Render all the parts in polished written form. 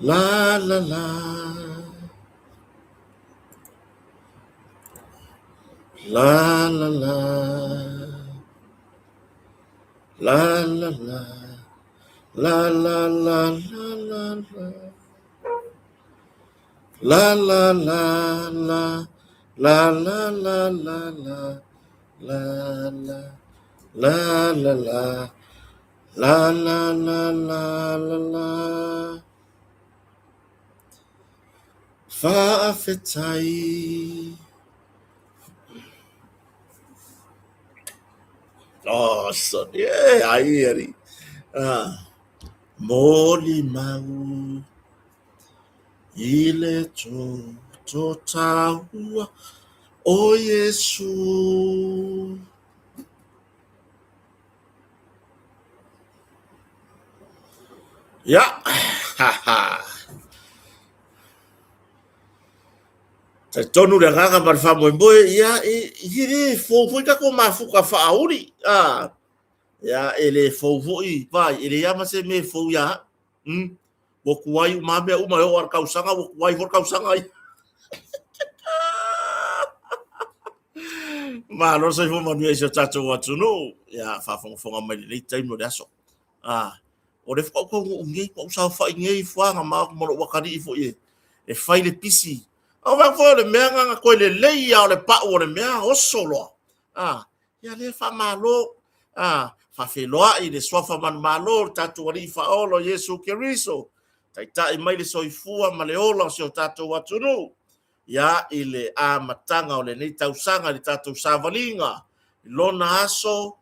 La la la. La la la. La la la. La la la la la la. La la la la. La la la la la. La la. La la la. La la la la la la. Fa'afetai. Oh, son. Yeah, I hear it. Moli mau. Ile to taua. O Yesu. Ya. Sa tonu le nganga mar fa mo boy ya hiri fo fo ka ko mafu ka fa auri. Ya ele fo fo I pa ele ya se me fo ya. Wo kuai ma me uma o ar kausanga wo kuai for kausanga. Ma no sai fo manu e se tato watu no. Ya fa fo fo ma le tai no daso. O le fo ko ngi ko sa fa ngi fa ma mo wakari fo ye. E fai le pisi. O va fo le mea nga ko le lei ya le pa o le mea o solo. Ya le fa malo. Fa fe loa I le swafa man malo tatu wari fa olo Yesu Keriso. Tai mai le soifua ma le ola se o tatu watu no. Ya ile a matanga o le nei tausanga le tatu savalinga. Lona aso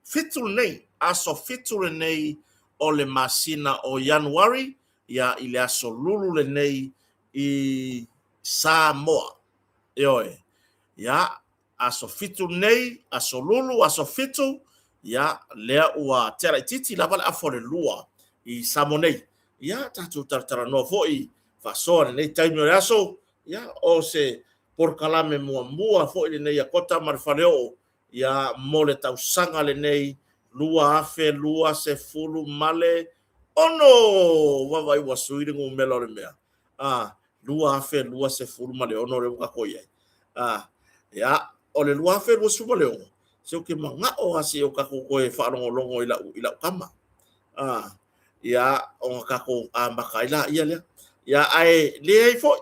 fitul nei. Aso fitul nei o le masina o Januari. Ya ile aso lulu le nei I Samoa. Ioe. Ya aso fitu nei, aso lulu, aso fitu. Ya lea ua tera titi lava le afore lua I Samonei. Ya tatu tartara no foi fasoa nei taimi o aso. Ya o se por kalame mua foi le nei a kota marfaleo. Ya mole tau sanga le nei lua afe, lua se fulu male. Ono wawai wasuiri ngu melo le mea. Lua afe, lua se fulu male ono le uka koye. Ya o le lua afe, lua suma leo. Se o ke manga o hasi o kako koe wharongo longo ila ukama. Ya o kako maka ila ia lea. Ya ai le ai fo.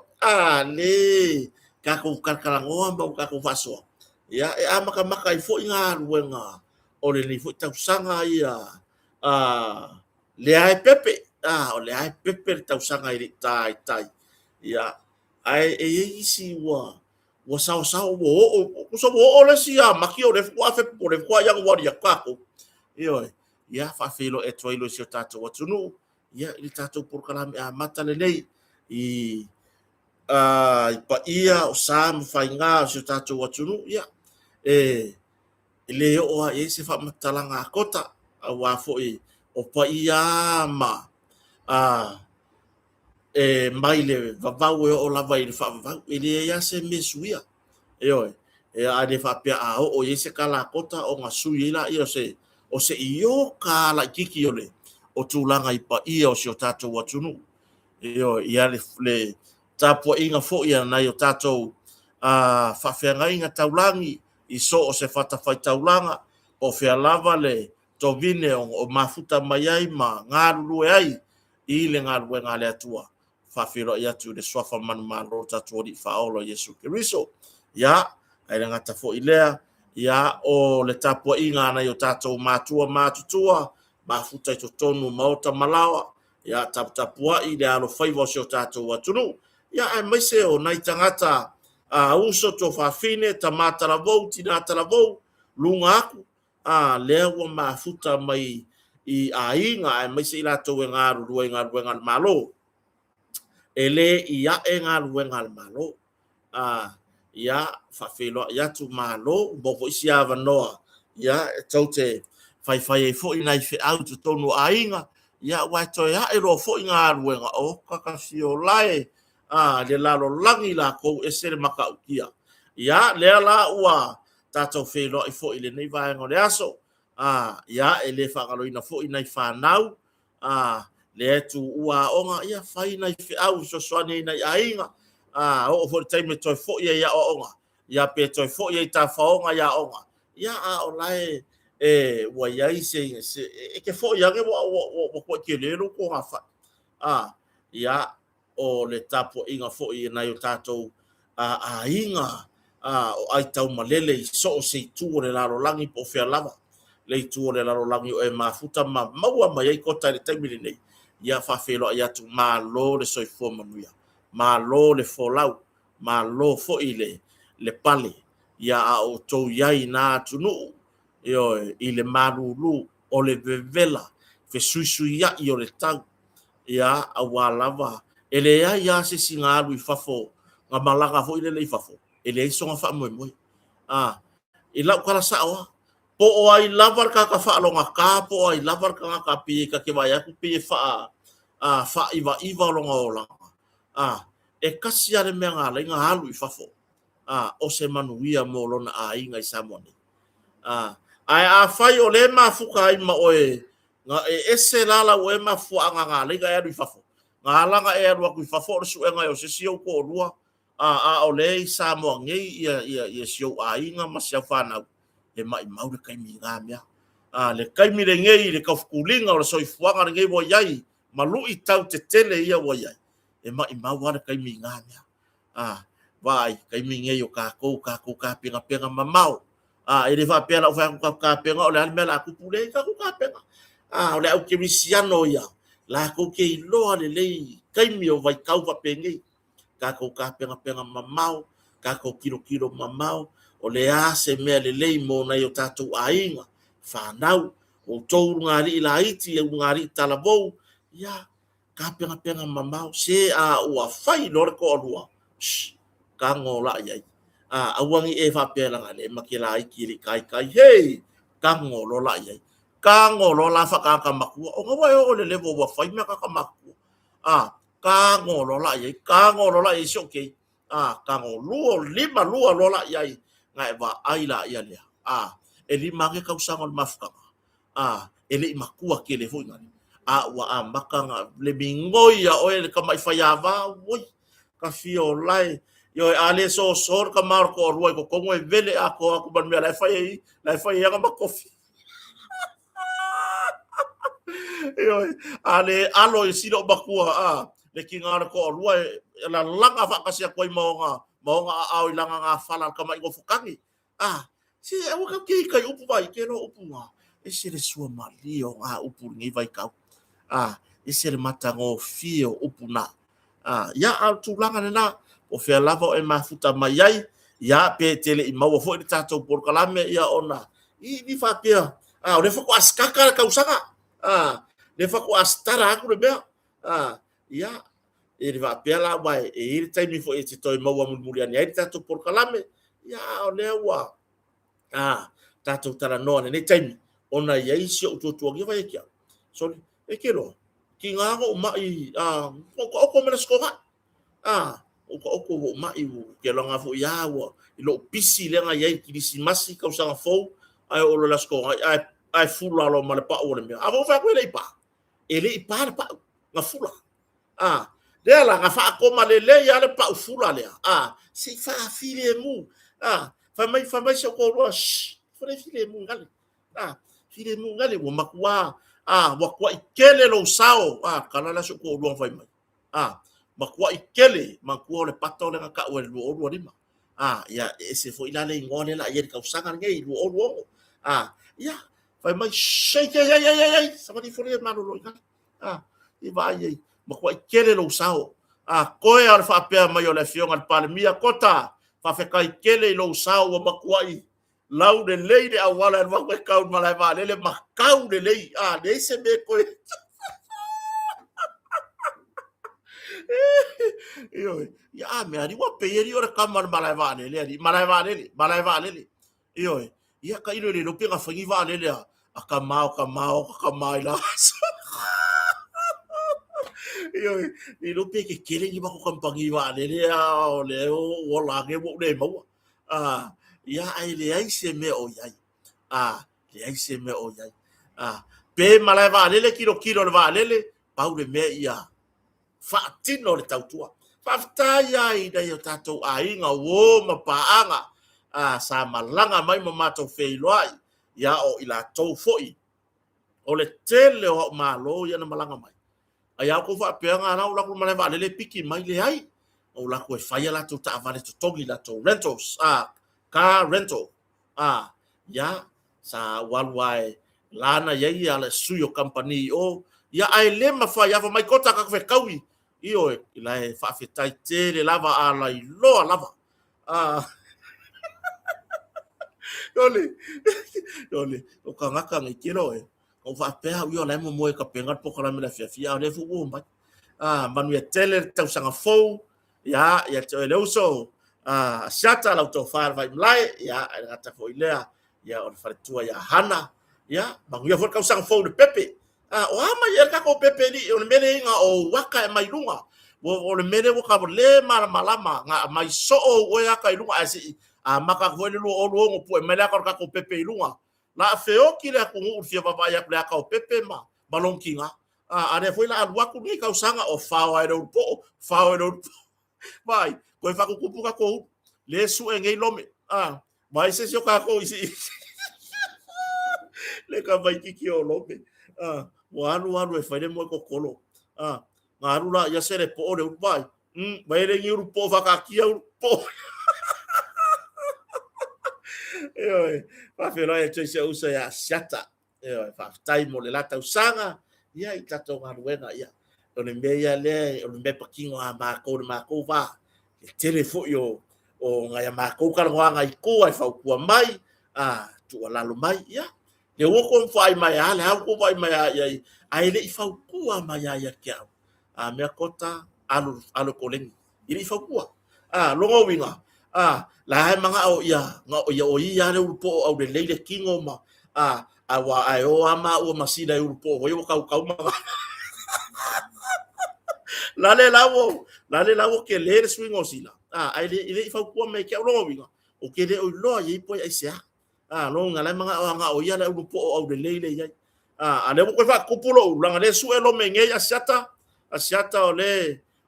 Le kako karkarangoa mbau kako fasoa. Ya e maka I fo inga ruenga. O le ni fo tau sanga ia. Le ai pepe. O le ai pepe tau sanga I tai. Ya ai isi wa sao wo so wo le sia maki o le kwa fe po le kwa yang wa ya kako io ya fa filo e toilo si tato wa tunu ya I tato por kalame a mata le nei pa ia o sam fa inga si tato wa tunu ya le o e se fa matalanga kota wa fo o pa ia ma mai le vavau o lava I le whavavau ele ia se mesuia a le whapea a o se kala kota o ngā sui ila I o se io ka la kiki o le o tūlanga I pa ia o se o tātou watunu ia le tāpua inga fo ia nai o tātou whawhea inga taulangi I so o se whatawhai taulanga o whea lava le tovine o mafuta mai ai ma ngā rurue ai I le ngā rurue ngā le atua whawhiro I atu le swafa manu maro tātou ori whaolo Yesu Keriso ya ai ngata fo I lea ya o le tapua inga na yo tātou mātutua mafuta I totonu maota malawa ya tapua I le alo whaiva o tātou atunu ya ai maise o nai tangata uso to whawhine ta mātaravou tina taravou lunga aku lea ua mafuta mai I a inga ai maise I lātou e ngā ruenga malo ele ia e ngā ruenga malo ya fafelo ya tu malo bo isi ava noa ya tote fai e fo ina I fe out tonu ainga ya wa to ya e ro fo inga ruenga o kakasi o lai le lalo langi la ko e sere maka ukia ya le la ua tato felo I fo ile nei vai ngole aso ya ele fa galo ina fo ina fa nau le tu ua onga ia fai nai fi au so soane nai ainga o for time to fo ia onga ia pe to fo ia ta faonga ia onga ia o lai wa ia se ke fo ia ke wo ke le ro ko afa ia o le tapo inga fo ia nai o tatou ainga o ai tau malele i so se tu le laro langi po fe lava le tu le laro langi o e mafuta maua mai ai kota le taimi nei ia fa felo ia tu malo le soi fo manuia malo le folau malo fo ile le pale ia a o tou iai na tunu i le marulu o le vevela fe suisui ia i o le tau ia a lava ele ia se singalu i fafo nga malanga fo ile le fafo ele iso nga fa mo i lau kara sawa po o ai lavar ka fa longa ka po ai lavar ka pi ka ke vai aku pi fa iva longa ola e kasi ale me nga le nga halu i fafo o se manuia mo lona inga i samoni ai fai o le mafuka ai ma oe nga ese lala o e mafu nga le ga i fafo nga langa e ru aku i fafo su nga yo se sio ko rua o le samo ngai ia sio ainga ma se fana e mai mau le kaimi nga mea le kaimi le ngai le kafukulinga o so i fuanga ngai wo yai malu i tau te tele ia wo yai e mai mau le kaimi nga mea vai kaimi ngai o ka penga mamau e le va pela o fa ka penga o le mela ku pule ka penga o le au ke misiano ia la ko ke lo le kaimi o vai kau va pengi ka penga mamau ka kilo mamau o le se me le mo na yo tatu ainga fa nau o tou ngari la iti e ngari talabo ya ka penga mamau se o fai lor ko lua ka ngola ia awangi e fa pela ngale makila iki kai hey ka ngolo la ia ka ngolo la fa ka maku o ngwa o le levo wa fai me ka maku ka ngolo la ia ka ngolo la is okay ka ngolo lima lua lola ia ngai va aila ia le e lima ke ka usanga mafka e le makua ke le foi ngani wa makanga le bingoia o le ka mai fai ava oi ka fio lai yo ale so sor ka marco ruai ko como e vele ako ban me la fai ya ma kofi yo ale alo i silo bakua le kinga ko ruai la langa fa ka sia koi maonga au langa nga fala ka mai go fukangi si e wa ka kai upu vai ke no upu e se le sua malio upu ngi vai ka e se le matango fio upu na ya al tu langa na o fe lava e mafuta mai ai ya pe tele i mau fo i tato por kalame ia ona i fa pia o le fo askaka ka usanga le fa ko astara ku le bea ya e va pia la vai e il taimi fo i to i mau mulmuli ani ai tato por kalame ya o le wa tato tara no ne taimi ona ia i sio tu ngi vai kia so e ke lo ki ngago mai ko me sko o mai ke longa fo ya wo lo pisi le nga ye ki si masi ka usanga fo ai o la sko ai fula lo male pa o le me avo fa ko le pa ele pa nga fula de la nga fa ko male le ya le pa fula le si fa file mu fa mai so ko ro fa le file mu ngale file mu ngale wo makwa wa kwa ikele lo sao kana la so ko ro fa mai makua ikele makua le pato le ka o le o lima ya ese foi la le ngone la ye ka usanga ngai o ya fai mai shake ya somebody for the man lo i vai ye makua ikele lo sao koe al fa pe mai o le fionga al palmia kota fa fe kai ikele lo sao o makua i lau de leide awala va ka malai va le makau de lei de se me koe ya me ari wa pe ri ora kamar malai vale le ya ka ilo le lo pe ga fangi vale le ka mau la ni lo pe ke kele ni ba ko kampangi vale le o le o la ge mo le mo ya ai le ai se me o yai le ai se me o yai pe malai vale le kilo le vale le pau le mea ia whaatino le tautua. Whaftai ai nei o tātou ainga o mapaanga sa malanga mai ma mātou wheiloai ia o ila tau foi. O le tele o malo ia na malanga mai. Ai au ko whapeanga ana ula ko male vale le piki mai le ai. O la ko e whaia la tau taavale to tongi la tau rentals. Car rental. Ya sa walwai lana yai ala suyo company o ya ai le mawhai awa mai kota ka kwe kaui. Io ila e whaafetai te le lava ala i loa lava. Yole, o ka ngaka ngai kiro e. O whaapea ui o lai mo moe ka pengat po kara mena fia o le fu o mai. Manu e tele tau sanga fou. Ya te o leo so. Siata lau tau whaar vai mlai. Ya, e ngata fo ilea. Ya, o le wharetua ya hana. Ya, mangu ia fo kau sanga fou le pepe. O ama ia kako pepe ni. O le mene inga o waka e mai lunga. O le mene waka le malama. Nga mai so o oe aka i lunga. Asi maka ko le lo o ngo pu e mele aka kako pepe i lunga. La feo ki le aku ngu fia baba ia le aka o pepe ma. Balonkinga. Ane foi la aluaku ni kau sanga o fao e do po. Fao e do po. Vai. Ko e whakukupu ka kou. Le su e ngei lome. Vai se sio ka kou isi. Le ka vai kiki o lome. Anu e whaile mo e kokolo. Ngā rula ia sere po o le urupai. Vai re ngi urupo whakakia urupo. Eoi. Whawhero e tui se usa ia siata. Eoi. Whawhtai mo le lata usanga. Ia i tato ngā ruenga ia. O le mea le, o le mea pakingo a mākou le mākou wā. Le telefo i o ngai a mākou karangoanga i kua i whaukua mai. Tua lalo mai ia. Le woko mwhai mai a, le hau ko whai mai a iai. Ai le i whaukua mai a ia kia au. Mea kota alo kolengi. Ili i whaukua. Longa winga. La hai manga o ia. Nga o ia o ia le urupo au le leile kingo ma. Awa ai o ama o masida i urupo. Hoi o kau manga. Lale lawo ke le swing o sila. Ai le i whaukua mai kia longa winga. O ke le o loa i po ai sea. Longa lai manga o ia le urupo au le leile iai. Ale mo ko fa kupulo langa le su elo mengei asiata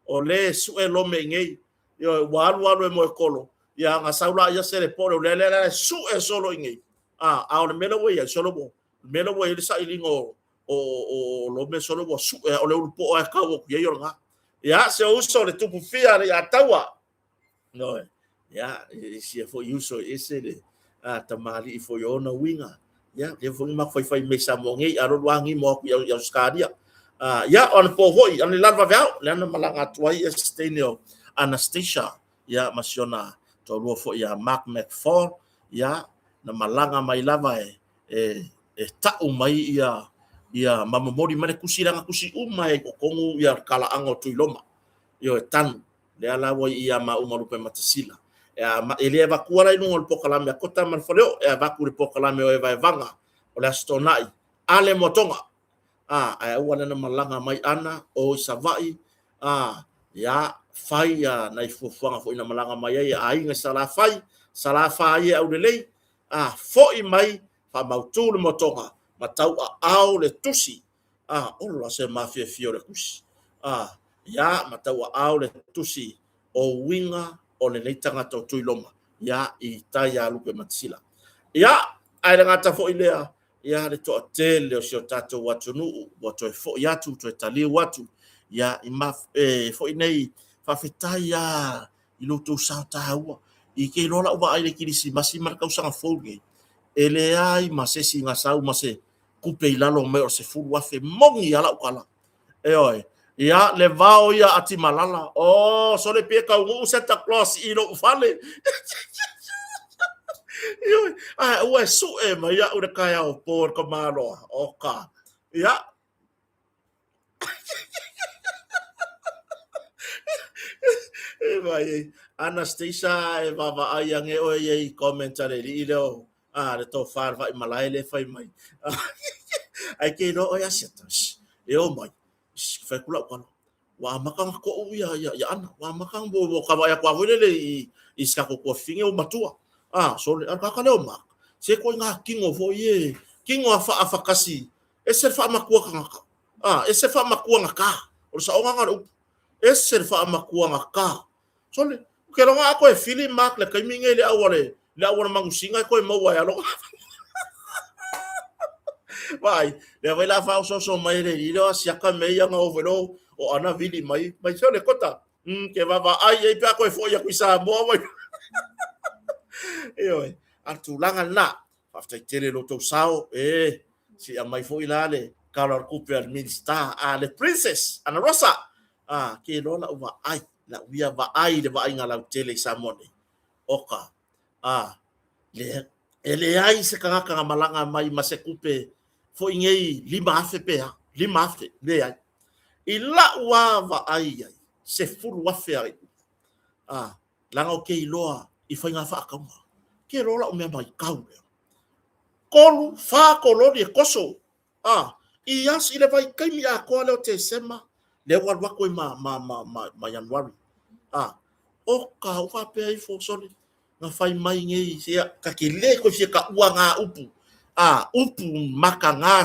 o le su elo mengei yo walu e mo kolo ya nga saula ya sere polo le su e solo ngei o le melo we ya solo bo melo we le sa ilingo o lo me solo bo su o le upo o ka o ye yo nga ya se uso le tupu fia ya tawa no ya si fo uso ese le tamali fo yo na winga ya le fo ma fai me sa mo ngei aro wangi mo ya skadia ya on po hoi an lava vau le na malanga tuai estenio Anastasia ya masiona to lo fo ya Mark McFall ya na malanga mai lava e ta mai ia mamomori mane kusiranga kusi umai ko kongu ya kala ango tuiloma yo tan le ala wo ia ma umalupe matasila ele evakua inu o pokalame kota man foleo evaku le pokalame o evanga o le astonai ale motonga ai wana na malanga mai ana o savai ya fai na ifufuanga fo ina malanga mai ai nga sala fai au le fo i mai fa mautu le motonga matau au le tusi o la se mafia fio le kusi ya matau au le tusi o winga o le leitanga tau tuiloma ya i taia lupe matsila ya ai le ngata fo ilea ya le to tele o sio tato watu nu wato fo ya tu to tali watu ya i ma fo nei fa fetaya i lo to sa tawa i ke lola uba ai le kilisi masi marka usanga folge ele ai masesi nga sau mase kupe ilalo me o se fulu afe mongi ala ukala oi ya le vao ya ati malala so le peka u Santa Claus i lo ufale yo o su e ma ya o kaya o por komalo oka ya vai Anastasia e vava ayang e o ye commentare li lo le to far vai malai le fai mai ai ke no o ya setas e o mai fa kula kono wa makang ko ya ana wa makang bo ka ya kwa vile i ska ko finge o matua so le ka ka le o mak se ko nga kingo fo ye kingo afa kasi e se fa makua ka ese fa makuanga ka o sa onga ngaro ese fa makuanga ka so le ke ronga ako e fili mak le kai minge le awale mangusinga ko e mawa ya lo vai le vai la fa so mai le ilo sia ka me ya ngo velo o ana vili mai so le kota ke va ai e pa ko e fo ya kuisa mo mai io atulanga na after tele lo to sao si a mai fo ilale Carol Cooper minister le princess Ana Rosa ke lo la va ai la via va ai de va ai ngala tele samone oka le ele ai se kanga kanga malanga mai masekupe fo ingei lima afe le ai ila wa va ai se furu wa fe ai langa o ke iloa i fainga fa akama ke rola o me mai kau kolu fa koloni koso i as ile vai kai mi a ko le te sema le wa ko ma Januari o ka o fa pe fo soli na fai mai ngai se ka ke le ko se ka ua nga upu upu maka nga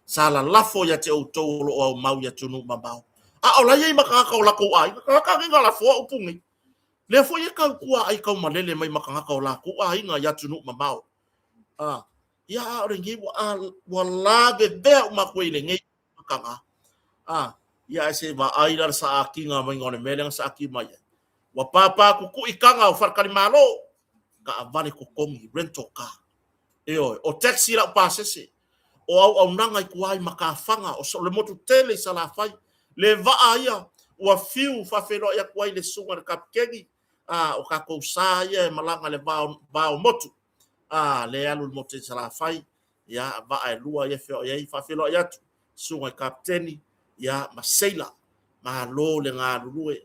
sa la lafo ya te o tolo o mau ya tunu mabao o la ye maka ka o la ko ai ka nga la fo upu ngai le fo ye ka kua ai ka malele mai maka ka o la ko ai nga ya tunu mabao ya rengi wala be ma ko ile ngai maka ya se va ai dar sa aki nga mai ngone meleng sa aki mai wa papa ku ikanga o farkali malo ka avale ko kongi rental car o taxi la pasese o au nanga ku ai makafanga o so le motu tele sala fai le va aya wa fiu fa felo ya ku ai le sunga kapkeni o ka ko sa ye malanga le va o motu le alu motu sala fai ya va ai lua ye fa felo ya sunga kapteni ya masaila ma lo le ngalue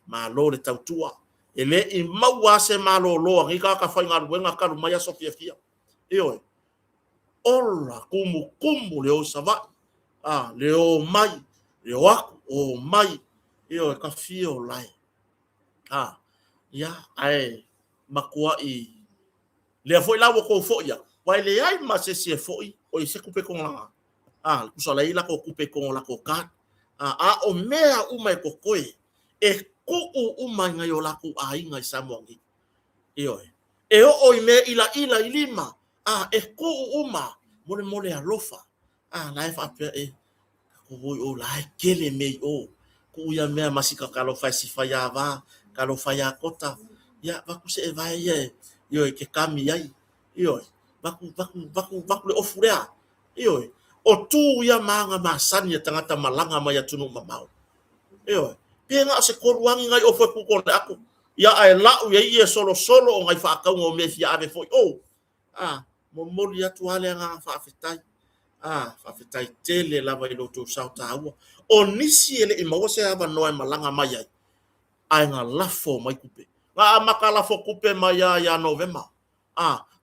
ma lo le tautua ele i maua se malo lo ngi ka fa ngal wenga ka maya sofia fia ora kumu le o sava le o mai le o mai ka fio lai ya ai makua i le foi la ko fo ya wai le ai ma se foi o se kupe con la kusala ila ko kupe con la ko ka o mea uma ko koe ku uma ngai o la ku ai ngai samongi o me ila ilima ku uma mole alofa life up ko o la kele me ku ya me masika kalo fa si fa ya va kalo fa ya kota ya va ku se va ye ke kami ai va ku le ofurea o tu ya manga masani ya tangata malanga ma ya tunu mamau penga se koruangi ngai o foi ku ko aku ya ai la u ye solo o ngai fa ka ngo me fia ave foi mo moli atu ale nga fa fetai tele la vai lo tu sa ta o nisi ele i mawo se ava no malanga mai ai nga lafo mai kupe nga makala fo kupe mai ya November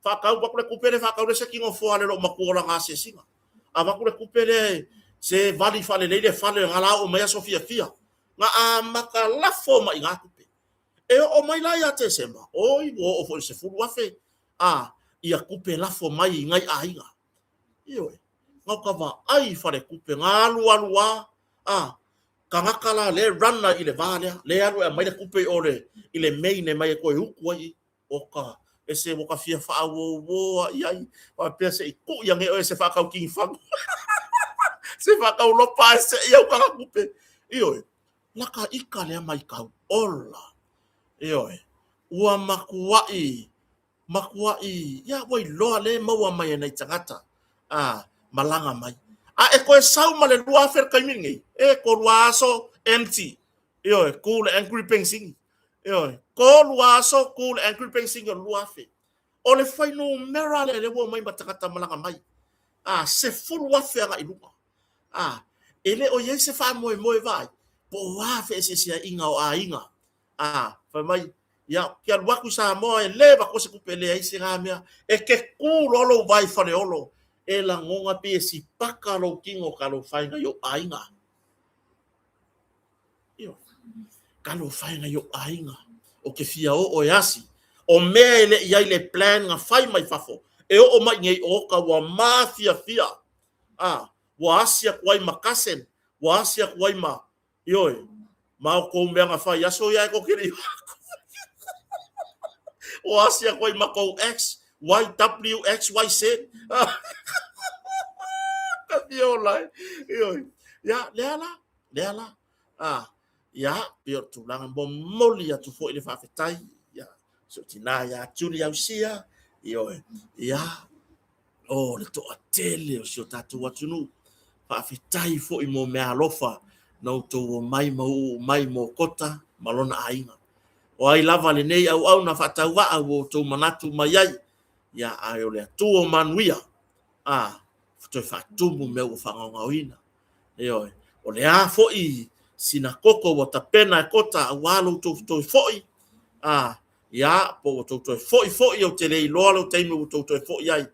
fa ka ba ku kupe le fa ka le se kingo fo ale lo makola nga se singa ava ku kupe le se vali fale le fale ngala o mai Sofia fia nga makala fo mai nga kupe o mai la ya te sema o fo se fu wa fe ia kupe la fo mai ngai ainga nga ka va ai fare kupe nga lua kangakala le runna ile vale le alu mai le kupe ole ile main mai ko huku ai oka ese boka fia fa wo ai pa pese ku yang se fa ka king fang se fa ka lo passe ia ka kupe laka ikale mai ka ola ua makuai ya wai lo le maua mai nei tangata malanga mai e ko sau male lua fer kaimingi ko luaso empty cool angry pensing ko luaso cool angry pensing lua fe o le fai no mera le wo mai batakata malanga mai se full wa fe nga iluka ele o ye se fa moi vai po wa fe se inga o inga fa mai ya kia waku sa mo le ba ko se kupele ai se ngamia ke ku lo vai fa le olo la ngonga pe si paka lo kingo ka lo fai nga yo ainga ka lo fai nga yo ainga o ke fia o yasi o me le ia le plan nga fai mai fafo o mai ngai o ka wa mafia fia wa asia kuai makasen wa asia kuai ma ioi mau ko menga fa ya so ya ko kiri wa asia kuai ma ko x y w x y z kapiola ioi ya leala ya pio tulangan bom moli ya tu fo ile fa fetai ya so tina ya tuli ya usia ioi ya le to atele o sio tatu watunu fa fetai fo i mo me alofa no to mai mo kota malona ainga o ai lava le nei au na fa taua au to manatu mai ai ya ai o le tu o manuia to fa tu mo me o fa ngawina oi o le a fo i sina koko o tapena kota walo to fo i ya po to fo i o te lei lo te mo to fo i ai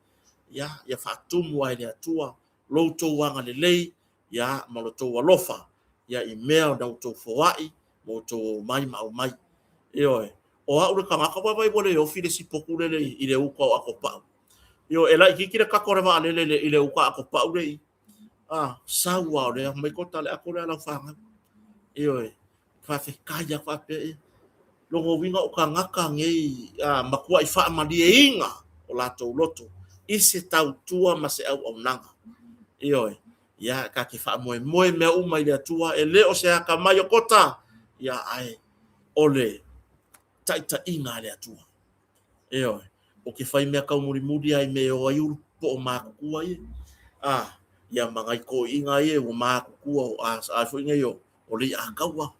ya fatumu ai le atua lo to wanga le lei ya malo to walofa ya email da to foai mo to mai mai o a ure kanga ka vai bole o fide si pokule le i le uka o akopa ela ki kire ka kore va le i le uka akopa ure sawa le mai kota le akore ala fanga fa fe kaya fa pe longo winga o kanga ka ngei makua i fa mali inga o lato loto ise tau tua ma se au nanga ya ka ki fa mo me uma ile tua ele o se ka mai kota ya ai ole taita inga le tua o ke fai me ka muri ai me o ai po ma ku ai ya mangai ko inga ye o ma ku o a fo inga yo o le a kawa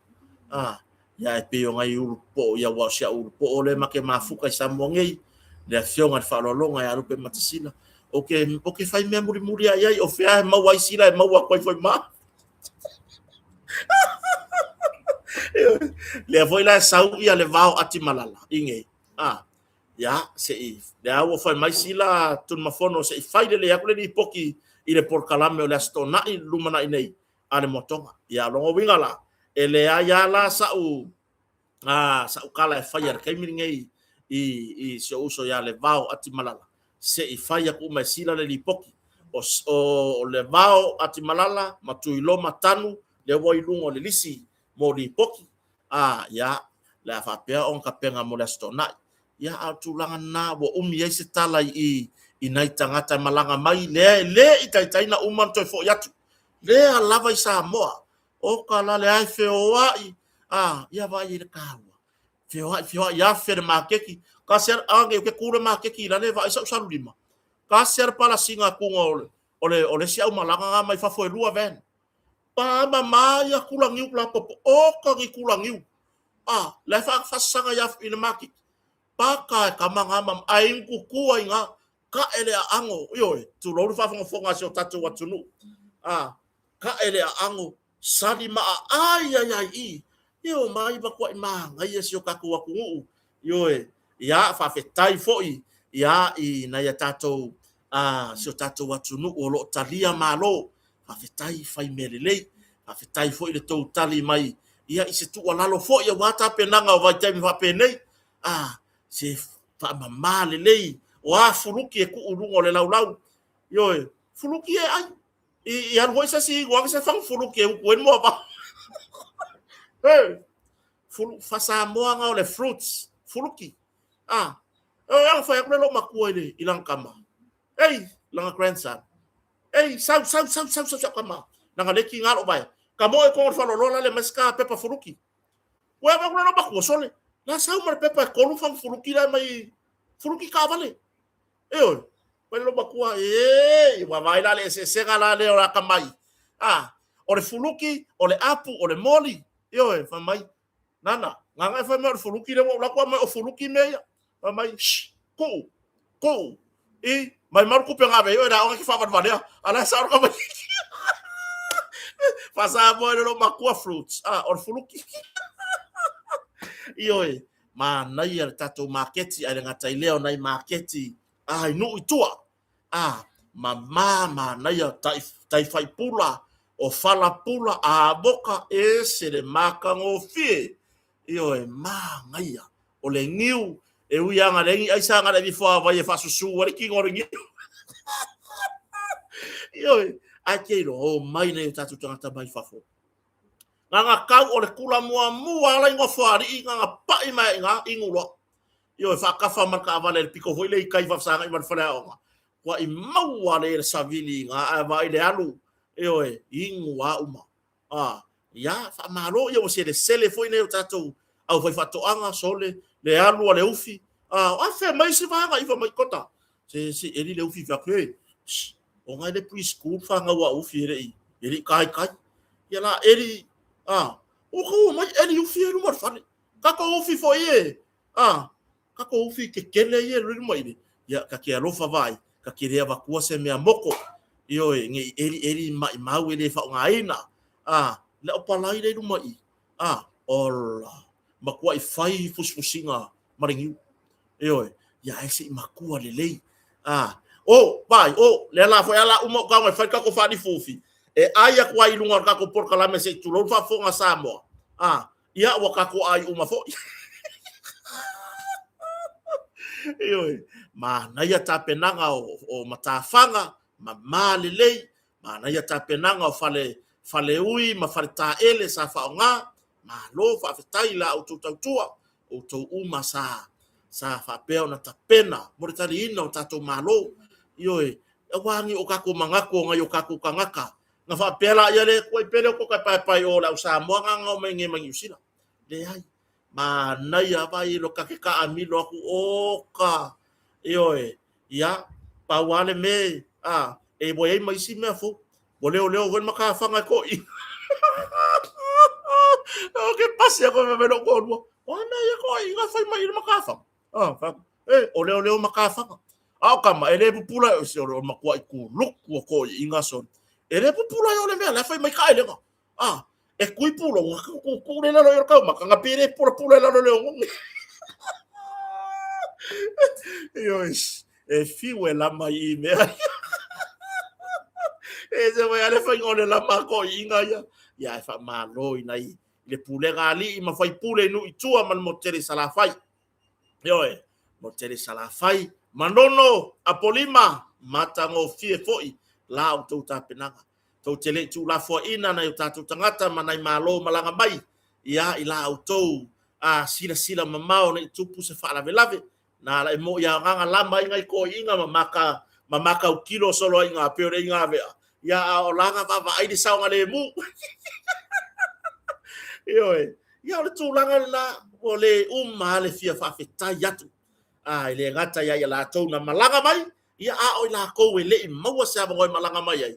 ya e pe o ngai po ya wa sia po ole ma ke mafuka sa mongei le afionga fa lo longa ya rupe matisina o ke fai me muri ai o fea ma wai sila ma wa ko foi ma le foi la sau ia le vao ati malala inge ya se le awo fai mai sila tun mafono se fai le ya kule ni poki ile por kalame o le stona i lumana nei ale motonga ya longo wingala ele ya la sau kala e fai ar kai miringei i se uso ya le vao ati malala se i fai ku mai sila le lipoki o le vao ati malala matui lo matanu le woi lungo le lisi mo lipoki ya la fa pe on ka penga mo le stona ya atulanga na wo umi ai se tala i nai tangata malanga mai le i taitaina uman to fo yatu le lava i sa moa o kala le ai feoai ya vai le kawa feoai ya fer makeki ka ser ange ke kure makeki la le vai sa lima ka ser pala singa kungo ole si au malanga mai fa fo lua ven pa mama ya kulangiu la popo o ka kulangiu le fa sanga ya ina makeki paka kamanga mam aing kukua inga ka ele ango tu lo fa fonga so tatu watunu ka ele ango sali ma ai mai ba kwa ma ngai sio ka ku ku ya fa fetai foi ya i na ya tatu so tatu watunu o lo talia malo fa fetai fai melele fa fetai foi le to tali mai ya i se tu lalo foi ya wata penanga va tai va penei se fa mama lei o fuluki e ku ulungo le laulau fuluki e ai i an hoisa si wa se fa fuluki e ku en mo ba fasa mo nga le fruits fuluki yang fa yakle lo makuo ile ilang kama lang grandson sau kama nanga leki ngalo bai kamo e ko fa lo le maska pepa fuluki wa ba lo ba ko sole la sau mar pepa ko lu fam fuluki la mai fuluki ka vale lo bakua wa vai la le se la le ora kamai o le fuluki o le apu o le moli fa mai nana nganga fa mai fuluki le la kwa mai o fuluki me fa mai ko mai mar ku penga be da o ki fa ba le ala sa ka mai fa sa bo lo bakua fruits o fuluki ma nai al tato marketi ale ngata ileo nai marketi no itua mama nai tai fai pula o fala pula a boka e se le maka ngo fie ma ngai o le ngiu e uianga lengi ai sanga le before vai fa susu wari ki ngori ngiu ake ro mai nei tatu tangata mai fafo nga kau o le kula mua la ngo fari nga pai mai nga ingulo yo fa ka fa marka avale piko foi le kai fa sanga i fala o wa i maua le savili nga vai le alu yo ingua uma ya fa malo yo se le sele foi nei tatu au foi fa to anga sole le alu le ufi a fe mai se va i fa mai kota se eli le ufi fa ke o ngai le preschool fa nga wa ufi eli kai ya la eli o ko mai eli ufi ru mar fa ka ko ufi fo ye ka ko ufi ke kele ye ru mai ya ka ke alo fa vai ka ke rea va ku se me moko yo ngi eli mai mau le fa ngai na le o palai le ru mai ola makua i fai fusfusinga maringi yo ya ese makua le lei vai le la foi ala umo ka mai fai ka ko fa di fufi e aya kwa i lunga ka ko por kala me se tu lo fa fonga samo ia wa ka ko ai uma fo yo ma na ia ta penanga o matafanga ma malelei ma na ia ta penanga o fale ui ma fale ta ele sa fa nga ma lo fa fetai la o tua o to uma sa fa peo na ta pena mo tali ina o tato malo yo e wangi o ka ko mangako nga yo ka ko kangaka nga fa pela ia le ko pele ko ka pai o la sa mo nga ngo menge mangiusila le ai ma na ia vai lo ka amilo ku oka yo ya pa wale me e boy mai si me fo leo ven maka fanga ko i o que pase ko me lo ko ona ia ko i nga fai mai maka fanga fa o leo maka fanga kama ele pupula o se o makua i ku luku ko i nga son ele pupula yo le me la fai mai kai le e kui pulo ku le la yo ka maka nga pere pula la le ngong yo e fiwe la mai me se vai ale fai ngone la mako inga ya fa malo inai le pule gali ma fai pule no itua man motere sala fai yo motere sala fai manono apolima matango fie foi la auto ta penanga to tele tu la fo ina na uta tu tangata manai malo malanga mai ya ila auto sila mamao na tupu se fa la velave na la mo ya nga lamba inga ko inga mamaka o kilo solo inga peore inga ve ya o langa va ai di saunga le mu yo ya le tu langa na o le le fia fa feta yatu ile gata ya la tau na malanga mai ya o la ko le mo sa mo malanga mai ai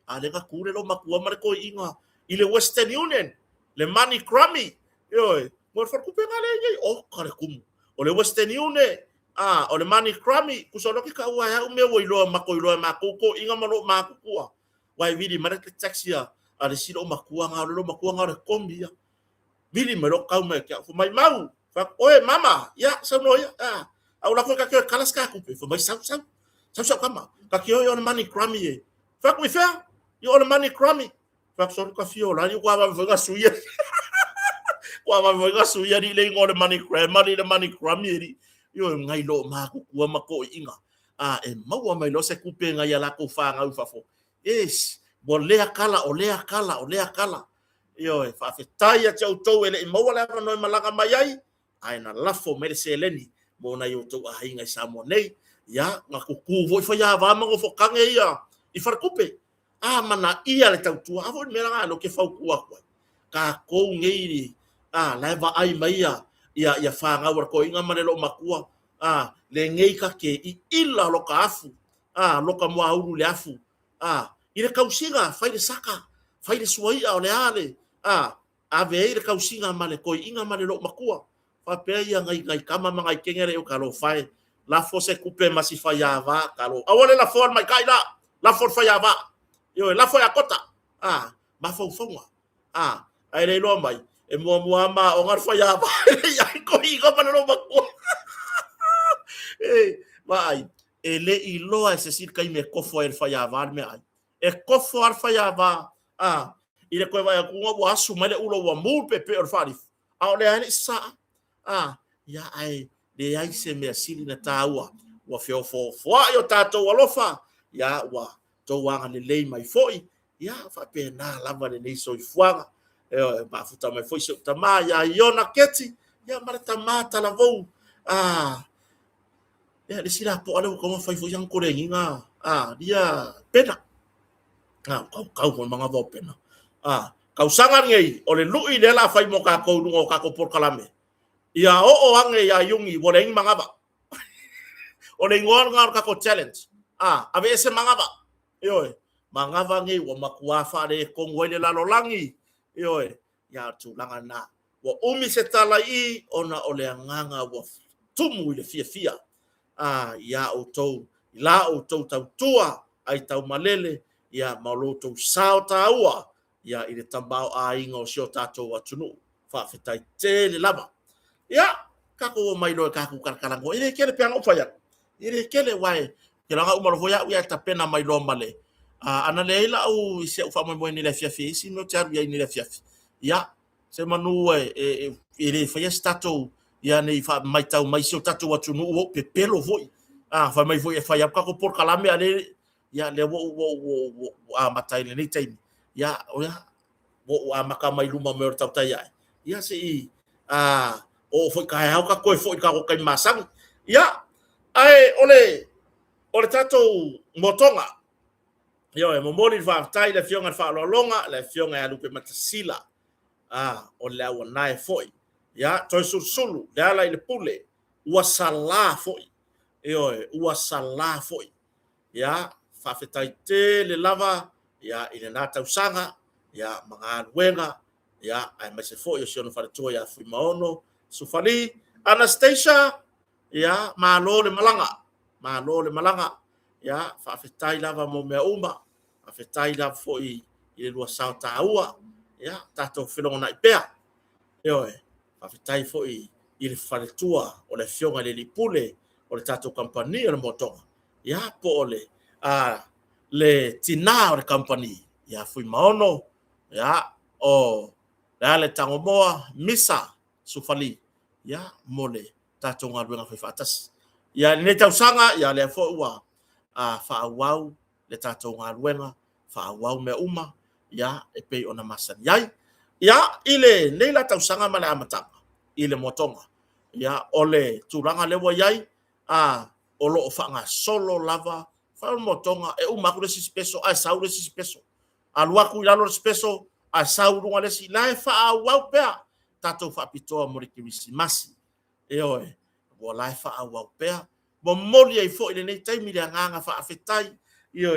ale ka kure lo makua mar ko inga ile Western Union le money crummy yo mo for ku penga le o kare kum o le Western Union o le money crummy kusolo ki ka wa ya me wo ilo makoilo makoko inga malo makukua wai vidi mara taxia ale silo makua nga le kombia vidi mero ka me ka fu mai mau fa oe mama ya sa no ya au la ko ka kalas ka ku fu mai sa kama ka ki yo money crummy fa ku fa yo le money crummy fa so ka fio la ni kwa ba ga suya kwa ba ga suya ni le ngole money crummy yo ngai lo ma ku mako inga e mau mai lo se kupe ngai la ko fa nga fa fo bolea kala yo fa fetai a tau ele mau la no malanga mai ai na lafo mere seleni mo na yo to ai ngai samo nei ya nga ku vo fa ya va mo fo kange ia i far kupe mana ia le tau tu avo me la lo ke fa ku ka ko ngeiri la va ai mai ia fa nga war ko inga mane lo makua le ngei ka ke i ila lo ka afu lo ka mo auru le afu ile kausinga fai le saka fai le suai o le ale ave ile kausinga mane ko inga mane lo makua fa pe ia ngai kama mangai kengere o ka lo fai la fo se kupe masi fai ava ka lo awole la for mai kai la for fai ava yo la fo ya kota ma fo fonga ai le lo mai e mo ama o ngar fai ava ya ko inga mane lo makua vai ele iloa se sir kai me kofo el fai ava me ai e kofo ar fai ava ile ko vai ku ngo asu male ulo wa mul pepe or fari le ani sa ya ai de ai se me asili na taua wa feo fo yo tato wa lofa ya wa to wanga le lei mai foi ia fa pena lava le nei soifuanga ba futa mai foi se tama ia iona keti ia mara tamata la vou ia le sila po ale ko fai foi yang korenga dia pena kau ko manga vo pena kau sangar ngai o le lui le la fai mo ka ko lungo ka ko por kalame ia o ange ia yungi boleng manga ba o le ngor ngar ka ko challenge ave ese manga ba yo manga va ngai wo makua fa le ko ngoi le langi yo ya tu langa na wo umi se tala I ona o le nganga wo tumu le fia ya o tou la o tou tau tua ai tau malele ya maloto sao taua ya ile tambao ingo sio tato watunu fa fitai te le lava ya kako mai lo kako karkalango ile kele piano faya ile kele wai kila nga umaro foya ya tapena mai lo male ana leila au se fa mo ni le fiafi si no charu ya ni le fiafi ya se manu ile faya stato ya nei fa mai tau mai sio tato watunu o pe pelo foi fa mai foi fa ya kako por kalame ale ya le wo matai le nei time ya wo maka mai luma me tau tai ya se o foi kai hau ka koi foi ka ko kai masang ya ai ole tato motonga yo mo moli va tai le fionga fa lo longa le fionga ya lupe matasila o le wa nai foi ya toi sulu le ala ile pule wasala foi yo wasala foi ya fa fetai te le lava ya ile nata usanga ya mga wenga ya ai mai se foi yo no fa to ya fui maono sufali Anastasia ya malole malanga ya fa fetai lava mo me uma fa fetai lava foi ile lua sao taua ya tato filona ipea yo fa fetai foi ile faletua o le fionga le lipule o le tato company le motonga ya po ole le tina o le company ya fui maono ya o le tangomoa misa sufali ya mole tato ngalwenga fa fatas ya ne tau sanga ya le fo wa fa wau le tato ngalwenga fa wau me uma ya e pe ona masan ya ile nei la tau sanga mala amatanga ile motonga ya ole turanga le wa yai o lo fanga solo lava fa motonga e uma ku le peso a saure le peso alua ku lalo le peso a sauru ngale si la fa wau pe tato fa pitoa morikimisi masi e wo la fa wau pe mo moli ai fo ile nei taimi le nganga fa afetai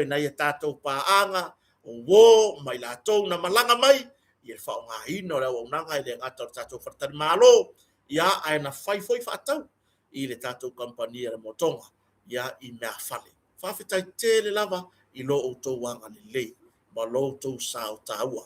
na ia tato pa anga wo mai la to na malanga mai ia fa nga hino la wo nanga ile ngata tato fartar malo ia ai na fai foi fa tau ile tato company le motonga ia I me afale fa afetai tele lava I lo o to wanga le ma lo to sao taua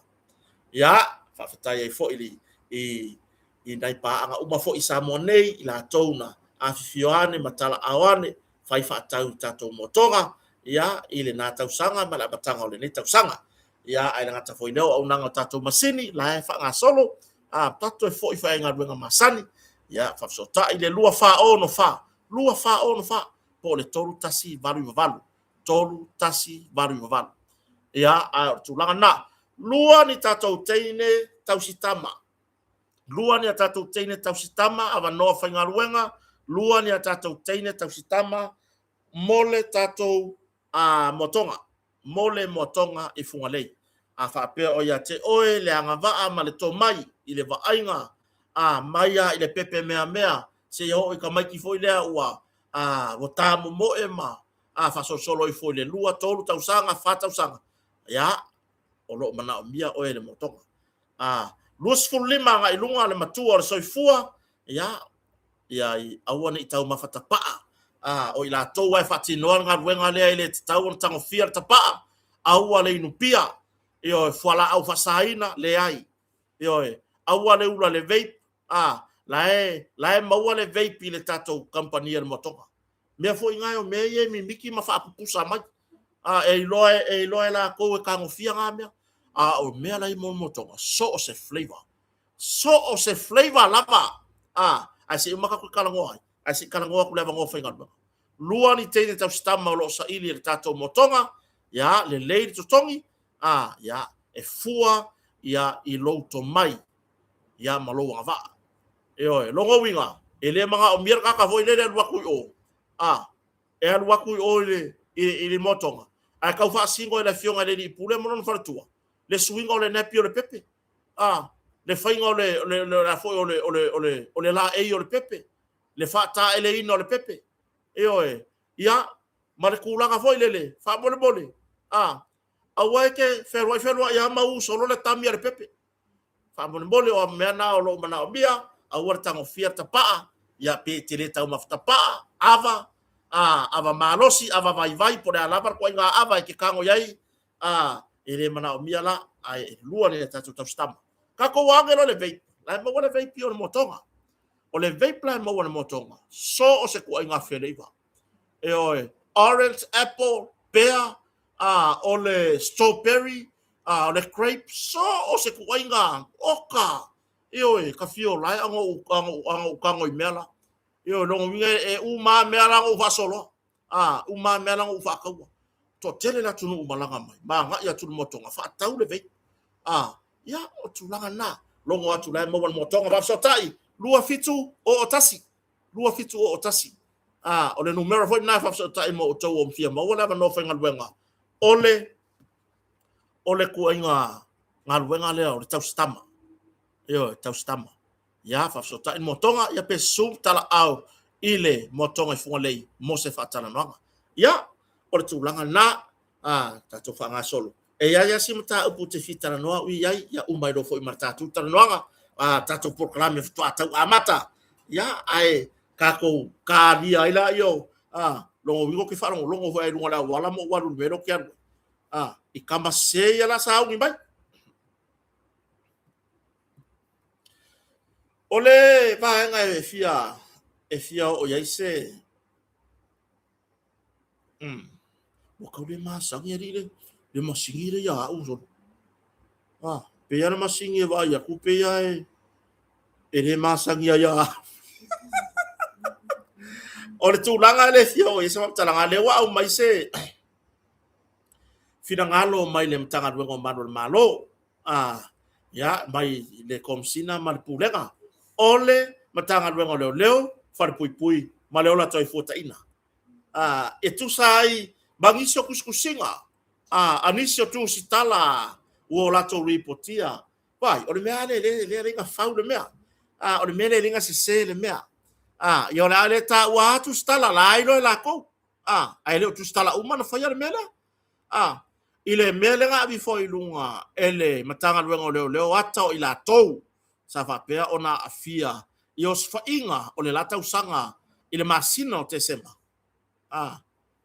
ia fa afetai ai fo ile I nai pa anga uma fo I samonei ila tona afioane matala awane fai fa tau tato motonga ia ile na tau sanga mala batanga ole ni tau sanga ia ai nga tafoi no au nanga tato masini la fa nga solo tato fo I fa nga ruenga masani ia fa so ta ile lua fa ono fa po le tolu tasi valu ia tu langa na lua ni tato teine tau sitama lua ni tato teine tau sitama ava no fa nga ruenga lua ni tato teine tau sitama mole tato motonga I fungalei fa pe o ya te oe le anga va ma le to mai ile va ainga maia ile pepe mea se yo I ka mai ki foi le ua wo tamu mo ema fa solo I foi le lua tolu tau sanga fa tau sanga ya o lo mana o mia oe le motonga lus fulima nga ilunga le matua le soifua ya I awana I tau mafata paa o ila to wa fati no nga wenga le ile tau tango fia tapa au le inupia yo fala au fasaina le ai yo au le ula le vape la mau le vape le tato company le motoka me fo inga me ye mi miki ma fa pusa mai e loe la ko ka ngo fia nga me o me la I motoka so se flavor lava a se umaka ku kala ngoi asi kala ngoa ku leva ngo fa inga lua ni te tau stama lo sa ili le tato motonga ya le lei to tongi ya e fua ya I loto mai ya malo ngava e longo winga ele manga o mir ka foi le waku o e al waku o le motonga a ka fa singo le fionga le ni pule monon fartua le swinga le nepio le pepe le fainga le la foi o le la e o le pepe le fa ta ele ino le pepe ya mare kulanga foi le fa bole awai ke ferwa ya mau solo le tamia le pepe fa bole o mena o lo mana o bia awar tango fiata pa ya pe tele tau mafta pa ava malosi ava vai por ala par ko nga ava ke kango yai ele mana o mia la ai lua le tatu tau stam ka ko wange lo le vei la mo le vei pio motonga o le vei plan mo le motonga so o se ko nga feleiva orange apple pear o le strawberry o le grape so o se ko nga oka ka fio lai ango kango mela longo winga uma mela o fa solo uma mela o fa ka to tele la tunu malanga mai ma nga ya tunu motonga fa tau le vei ya o tulanga na longo atu lai mo motonga ba so tai lua fitu o otasi o le numero foi na fa so tai mo to o fia mo wala no fa ngalwenga ole ku inga ngalwenga le o tau stama tau stama ya fa so tai motonga ya pe sum tala au ile motonga fu lei mo se fa tala no ya o tulanga na ta to fa nga solo ya simta upu te fitara no wi ya umai do foi marta tu tala no tato proclame fu ata amata ya ai kako kali ai la yo longo wingo ke fa longo vai longo la wala mo walu mero ke I kama se ya la sa ngi bai ole va nga e fia o ya se mo ka le ma sa ngi le ma singi ya u so pe ya ma singi va ya ku pe ya ele ma sa ngi ya ole tu langa le fia o isa talanga le wa o mai se fina ngalo mai le mtanga duengo malo ya mai le komsina mal pulenga ole matanga duengo leo far pui maleo la toi fota ina e tu sai bangisio kuskusinga anisio tu sitala wo la to reportia vai ole mea le ringa fau le mea ole mea le ringa se le mea yo la le ta wa tu stala la ilo la ko ai le tu stala uma na faya le mea ile mele nga bi foi lunga ele matanga luengo leo ata ila tou sa fa pe ona afia ios fa inga ole lata usanga ile masino te sema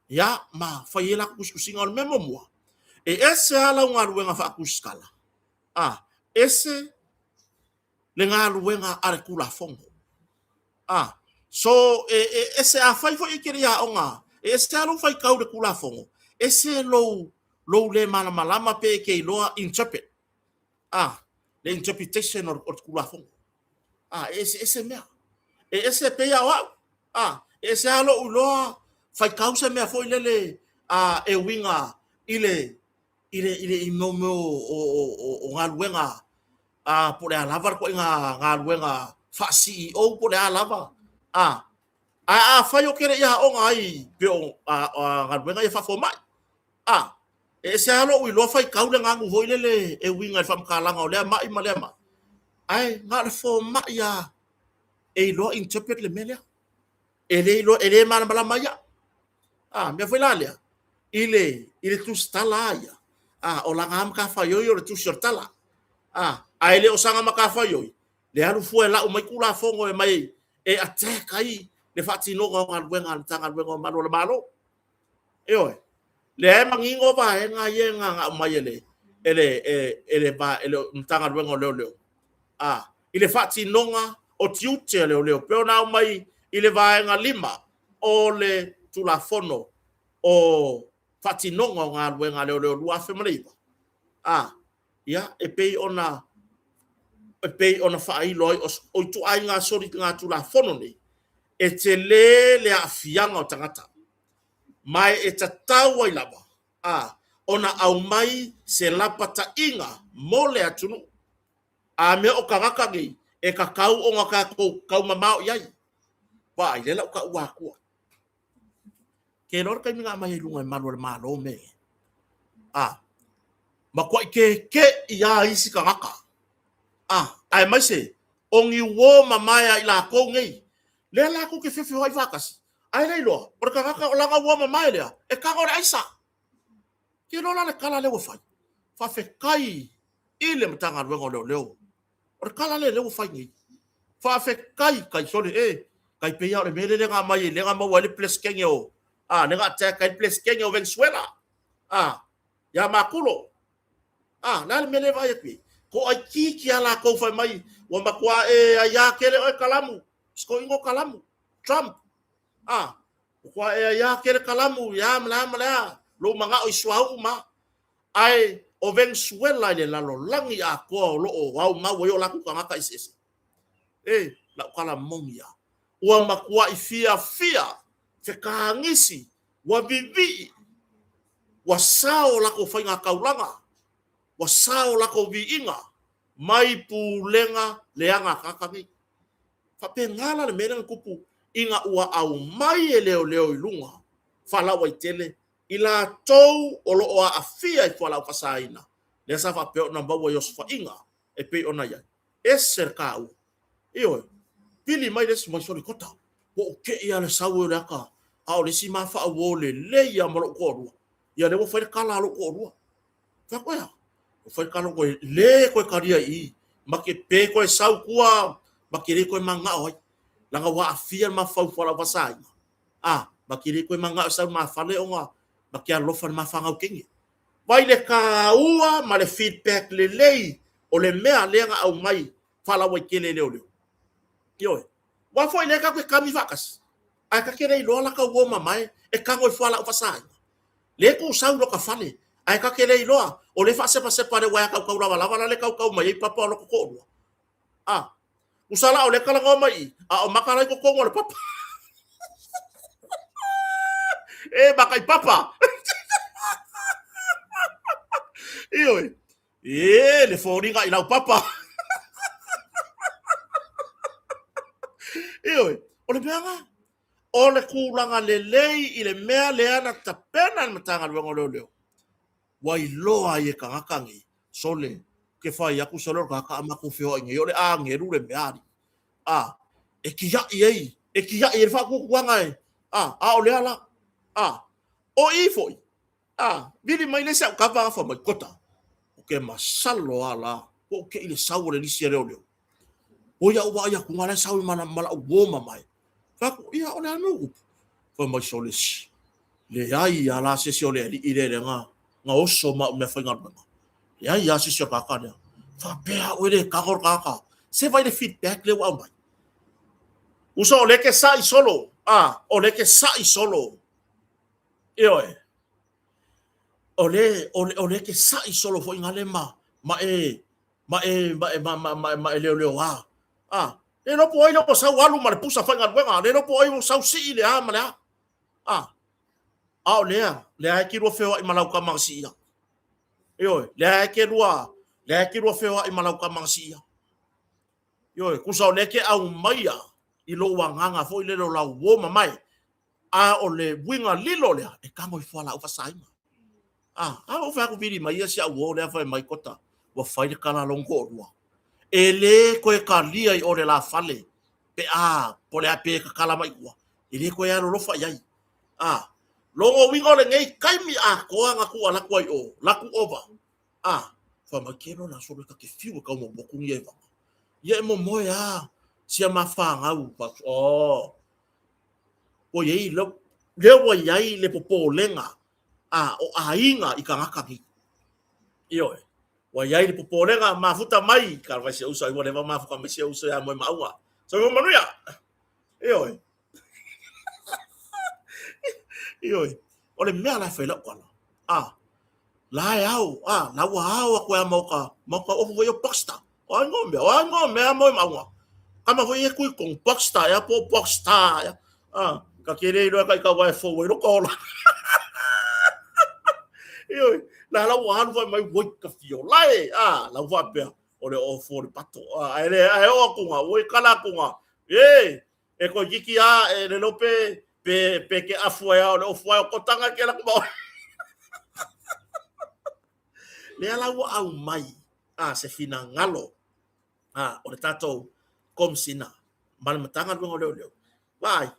ya ma fa yela kuskusinga ole memo mo ese ala unga luenga fa kuskala ese le nga luenga are kula fongo so ese a fai foi kiri ya onga ese ala fai kau de kula fongo ese lo le malama pe ke loa interpret the interpretation or kula fongo ese mea ese pe ya wa ese alo uloa fai causa mea foi lele e winga ile imomo o ngaluenga por a lavar ko ngaluenga fa CEO por a lava fai o kere ya o ngai pe o ngaluenga ya fa foma ese alo ulo fai kaule ngangu hoi lele e winga fam kalanga ole mai malema ai ngal foma ya e lo interpret le melia ele mana bala maya me foi lalia ile tu stala ya o la ngam ka fa yo tu shortala ai le osanga maka fa yo le alu fu la o mai kula fongo e mai e attack ai le fati no ngal wenga tanga wenga malo le mangingo ba nga yenga mai ele ba ele tanga wenga leo ile fati nonga o tiute leo pe na mai ile va nga lima o le tulafono o fati nonga nga wenga leo lua family ya e pe ona fa i loi o tu ai nga sori nga tulafono ni e te le afianga o tangata mai e tatau ai lava ona au mai se lapata inga mole atunu a me o karaka ngi e ka kau o ngaka kau mamao yai pa ile la ka wa ku ke lor ka minga mai lunga malo me ma kwa ke ia isi karaka ai mai se ongi wo mamaya ila ko ngai le la ku ke fefe hoi vakas ai nei lo por karaka o langa wo mamaya e ka ora isa ke lo la kala le wo fa fe kai ile mtanga wengo leo or kala le fai ngi fa fe kai sole kai pe ya le mele le nga mai le nga ma wali place kenyo ne nga ta kai place kenyo Venezuela ya makulo na le mele vai pi ko ai ki ala ko fa mai wa makwa ya kele o kalamu sko ingo kalamu Trump kwa ya kele kalamu ya mla lo manga o swau ma ai o Venezuela le lalo langi a ko lo o wau ma wo yo la ku ka ka isese la kala momia wa makwa ifia fe kangisi wa bibi wa sao la ko fainga kaulanga wa sao la ko viinga mai pulenga leanga kakami fa pengala le mena kupu inga ua au mai leo ilunga fala wa itele ila tou olo o afia i fala fasaina le sa fa pe na bawa yosfa inga e pe ona ya eser kau io pili mai des mo sori kota o ke ia le sawo le aka au le sima fa wo le ya mo ko ru ya le wo fa kala lo ko ru fa ko ya fa kala ko le ko karia i ma ke pe ko sau kua ma ke ko manga oi langa wa afia ma fa fala fasaina ma ke ko manga sa ma fa le onga ma ke lo fa ma fa ngau kengi vai le ka ua ma le feedback le lei o le mea lenga au mai fala wa ke le leo yo wa foi le ka ko kami vakas ai ka kere lo la ka wo mai e ka ngo fala o fasai le ko sau lo ka fale ai ka kere lo o le fa se pa de wa ka ka la le ka mai papa lo ko usala o le kala ngo mai o makara ko ko le papa makai papa iyo le foringa ila papa iyo o le mea o le kulanga le lei i le mea le ana tapena na matanga luengo leo wai loa ye kangakangi sole ke fai aku solo ka amaku fio ngi ole ngeru le meari e kia i fa ku kuanga o le ala o ifoi vili mai le sa ka va fa mai kota o ke masalo ala o ke ile saure ni sere leo o ya wa ya ku ngala sawi mana mala wo mai fa ku ia o le anu fa mai solis le ai ala se se ole ile le nga o so ma me fa ngana ya se se ka ka ne fa pe o le ka hor ka se vai le feedback le wa mai uso o le ke sai solo o le ke sai solo io ole ke sai solo fo ingale ma leo le no poi no sa walu ma le pusa fa ngal wenga le no poi sa si le ma le le ai ki ro feo i malau ka mangsia yo le ai ki ro feo i malau ka mangsia yo ku sa le ke au maia i lo wanganga fo le lo la wo mai o le winga lilo le e ka mo fo la o fa sai o fa ko viri mai sia wo le fa mai kota wa fa le kala longo rua ele ko e kalia i ore la fale pe po le ape ka kala mai wa ele ko ya lo fa yai longo wingo le ngai kai mi ko anga ku ala ko o la ku over fa ma keno na so ka ke fiu ka mo boku ni eva ye mo mo ya sia ma fa nga u pa o ye lo le wa yai le popo lenga o ainga i ka ngaka ki io wa yai le popo lenga mafuta mai ka va se usa i wa le ma fu ka me se usa ya mo maua so mo manuia io o le mea la fa la kala la au la wa au ko ya mo ka o fu yo pasta o ngombe mo maua kama fu ye ku con pasta ya po pasta ya ka kere ro ka wa fo we ro ko la io la la wa han mai wo ka fio lai la wa pe o le o for pato ai o ku nga wo kala ku nga e ko jiki e le lope pe ke afua o fua ko tanga ke la ko le ala wa au mai se fina ngalo o le tato kom sina mal matanga lo le why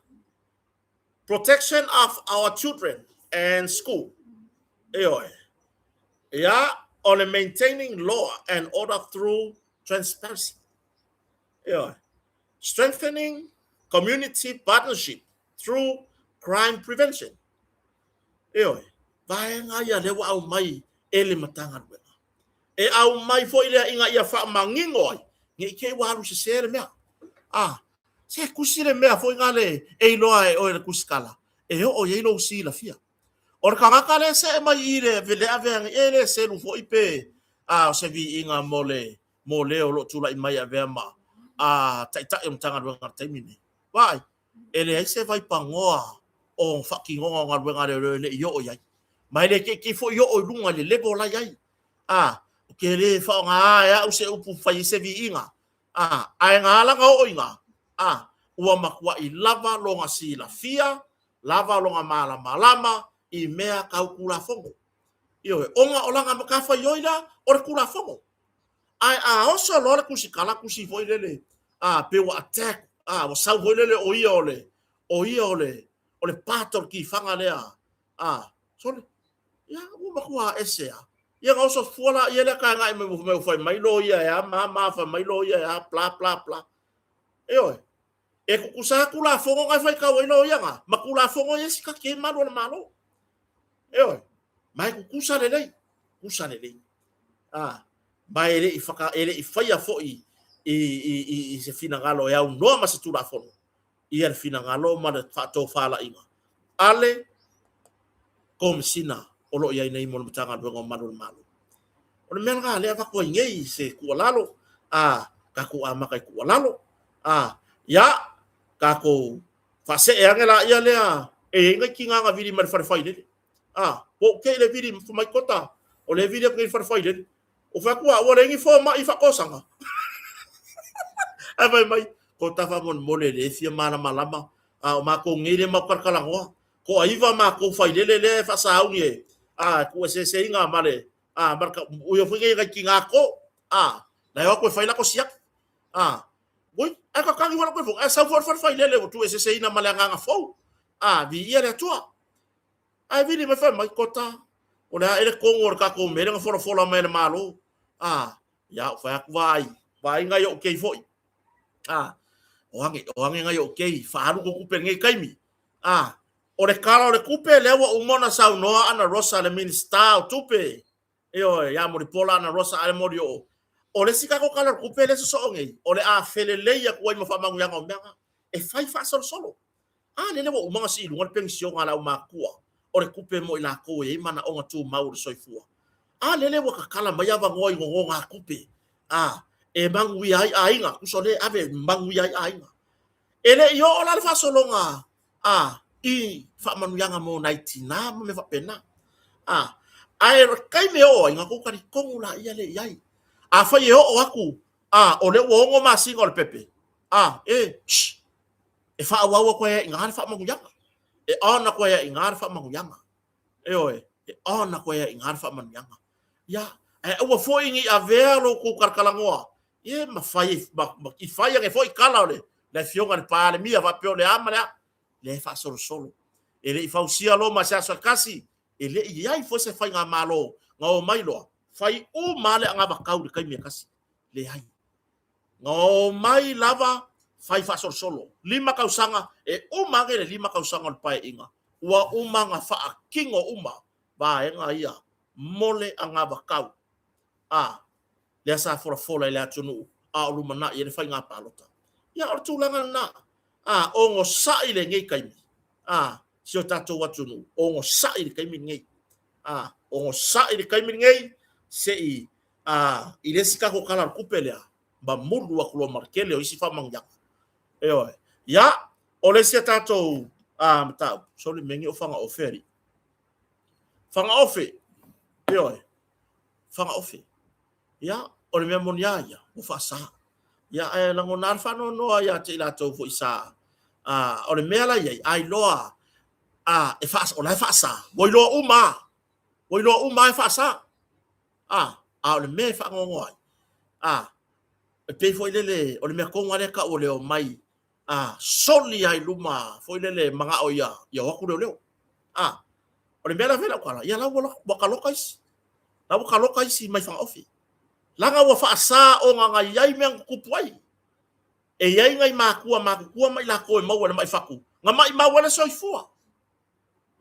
protection of our children and school on maintaining law and order through transparency strengthening community partnership through crime prevention vai nga ya le wa au mai ele matanga e au mai fo ile inga ia fa mangingo ngi ke wa lu se sere mea se kusire mea fo ngale e loa o le kuskala o ye lo si la fia or kanga kale se mai ire vele ave ele se lu fo ipe se vi inga mole o lo tula i mai ave ma tai tai mtanga do ngartai mini vai ele se vai pangoa o fucking ngonga ngale le yo o yai mai le ke fo yo o lunga le level la yai ke le fa nga ya o se upu fai se vi inga ai nga la nga o inga ua makua i lava longa si la fia lava longa malama i mea kau kula fongo onga olanga makafa yoida o kula fongo ai oso lore kusikala kusi foi lele pe wa attack wa sau foi lele o ia ole pator ki fanga lea so ya u makua ese ia nga oso fuala ia le ka ngai me foi mai lo ia ya ma fa mai lo ia ya bla e kukusa kula fongo ngai fai ka wino ia nga makula fongo ia sika ke malo le malo mai kukusa le mai ele ifaka ele ifaya fo i se fina ngalo ya no ma se tula fongo ia le fina ngalo ma le fato fala inga ale kom sina olo ia nei mo mtanga do malo o le menga le fa ko ngei se ku lalo ka ku ama kai ku lalo ya kako fase e angela ia lea ngai kinga nga vidi mar farfai de o ke le vidi mai kota o le vidi ke farfai de o fa ku o le ngi fo ma i fa kosanga mai kota fa mon mole le fia mana malama o ma ko ngire ma karkala ngo ko aiva ma ko fai le fa sa unye ku se inga male marka o yo fui ngai kinga ko na yo ko fai la ko siak Boy, aka kangi wala ko sa for fai lele tu ese ina malanga nga fo vi ia le tua vi ni me fa mai kota ona ele kongor ka ko mere nga for la me malo ya fa ku vai nga yo ke foi oange nga yo ke fa ru ko kupe ngai kaimi o le kala o le kupe le wa umona sa no ana rosa le minister tupe ya mo pola ana rosa ale modio o le sika ko kala ku pele so ngei o le felele ya ko mo fa mangu yang o menga fai fa solo le wo umanga si lu ngal pension ala ma kuwa o le kupe mo ila ko mana o ngatu mau soifua le wo ka kala maya va ngoi ngonga kupe mangu ai ainga ku so le ave mangu ai ainga ele yo o la fa solo nga i fa manu yang mo naitina me fa pena ai kai me o inga ko kari kongula ia le yai fa ye o aku o le wongo masingo le pepe fa awa ko e ngar fa manguyanga ona ko e ngar fa manguyanga ona ko e ngar fa manguyanga ya o fo ingi avelo ku karkalangoa ma fai i fai e foi kala le fionga le pale mia va pe le amala le fa solo ele fa usia lo ma sa kasi ele ia fo se fai nga malo nga o mailo fai o male anga bakau de kai me kasi le hai ngo mai lava fai fa solo lima kausanga o mage le lima kausanga le pai inga wa uma nga fa kingo uma ba nga ia mole anga bakau le sa for le atunu lu mana ye le fai nga palota ya o tulanga na o ngo sa ile ngai kai sio tato watunu o ngo sa ile kai mi ngai o ngo sa ile kai mi ngai sei ile sika ko kala kupelea ba mulu wa kulo markele o isi fa mangya ya o le sia tato mta so le mengi o fanga oferi fanga ofe Io fanga ofi. Ya, o le mea monia ia, o whaasa. Ia, e lango nār whanau noa ia te ila tau fo isa. O le mea la iai, ai loa, e whaasa, o lai whaasa. Woi loa uma e whaasa. O le mea e whaangongo ai. E pei fo ilele, o le mea konga leka o leo mai. Soli ai luma, fo ilele manga o ia waku leo. O le mea la vela kala, ia lau wakaloka isi. Lau wakaloka isi mai whanga ofi. Langa wa whaasa o nga iai mea kupuai. E iai ngai makua mai la koe maua na mai whaku. Nga mai maua na soifua.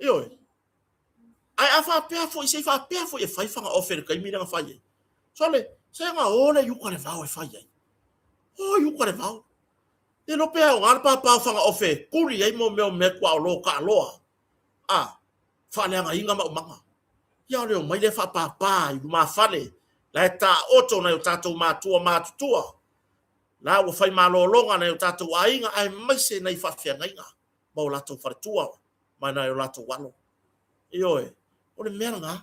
Ioi. Ai a whapea fo i sei whapea fo i e whai whanga ofi kai mina nga whai. Sole, se nga ole yuka le vau e whai ai. Yuka le vau. E no pea o ngā pāpau whanga ofi. Kuri ai mo meo me kua o lo ka loa. Whaleanga inga ma umanga. Ia leo mai le whapapa i luma whale. La e tā oto na o tātou mātutua. La o whai mālolonga na o tātou ainga ai maise nei whawhia ngainga. Ma o latou wharetua. Mai na o latou walo. Ioe. O le mea ngā.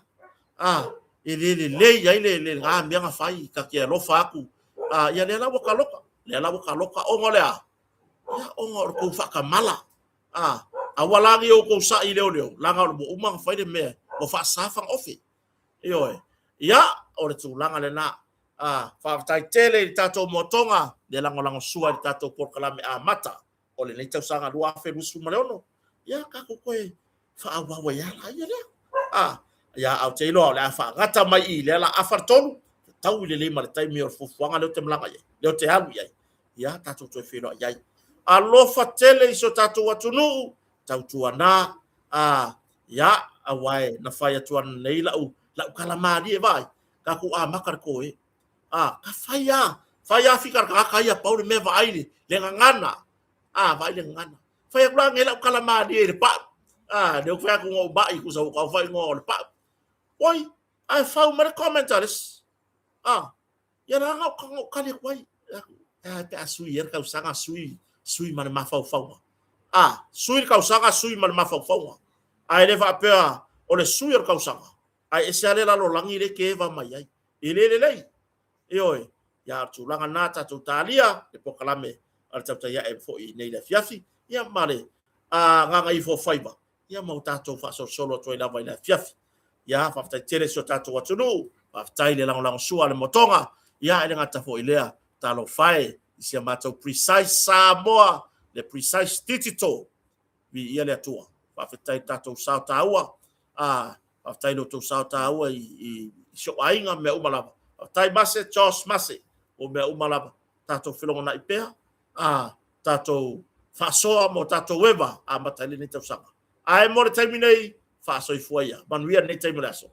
E le ai le ngā mea ngā whai. Ka kia lofa aku. Ia le la waka loka. Le la waka loka. Ongo lea. Ia ongo o kou whakamala. Awalangi o kou sa i leo. Langa o mo umanga whai le mea. O whaasawhang ofi. Ioe. Ia, o le tūlanga le nā. Whaawatai tele i tātou motonga. Le lango sua i tātou porkalame mata. O le nei tausanga lua awhi rusu maleono. Ia, kako koe whaawawa ia la ia lea. Ia, au te iloa le a whaangata mai i le la awhartonu. Tau i le lima le taimi o fufuanga leo te mlanga iai. Leo te halu iai. Ia, tātou toi whenua iai. Alofa tele iso tātou atunu. Tau tua nā. Ia, awai na whai atuana nei lau kalamari e vai. Ka ku makar koe. Ka whai whikar kakaia paure me vai le ngana. Vai le ngana. Whai kura nge lau kalamari e le pa. Leo whai ku ngau bai ku sau kau whai ngau le pa. Oi, ai whau mara commentaris. Ia na ngau kale kuai. Pe a sui er kau sanga sui mana mafau fau. Sui kau sanga sui mana mafau fau. Ai le va pea o le sui er kau sanga. Ai ese ale la lo langi le ke va mai ai. Ile lei. Ioi, ya tulanga nata tu talia e pokalame al tauta ya e fo i nei le fiafi. Ia male nganga i fo faiba. Ia mau tatou fa solo to ila vai le fiafi. Ia fa ftai tele so tatou atunu. Fa ftai le lango sua le motonga. Ia ele ngata fo ilea talo fai. Isia matou precise Samoa. Le precise digital. Vi ia le atua. Fa ftai tatou sao taua. Aftai no to sao taua i so ainga me umalava. Tai mase Charles mase o me umalava. Tatou filonga na ipea. Tatou fasoa mo tatou weva a matali ni tau sanga. Ai mo le taimi nei faso i fuaia. Manuia nei taimi laso.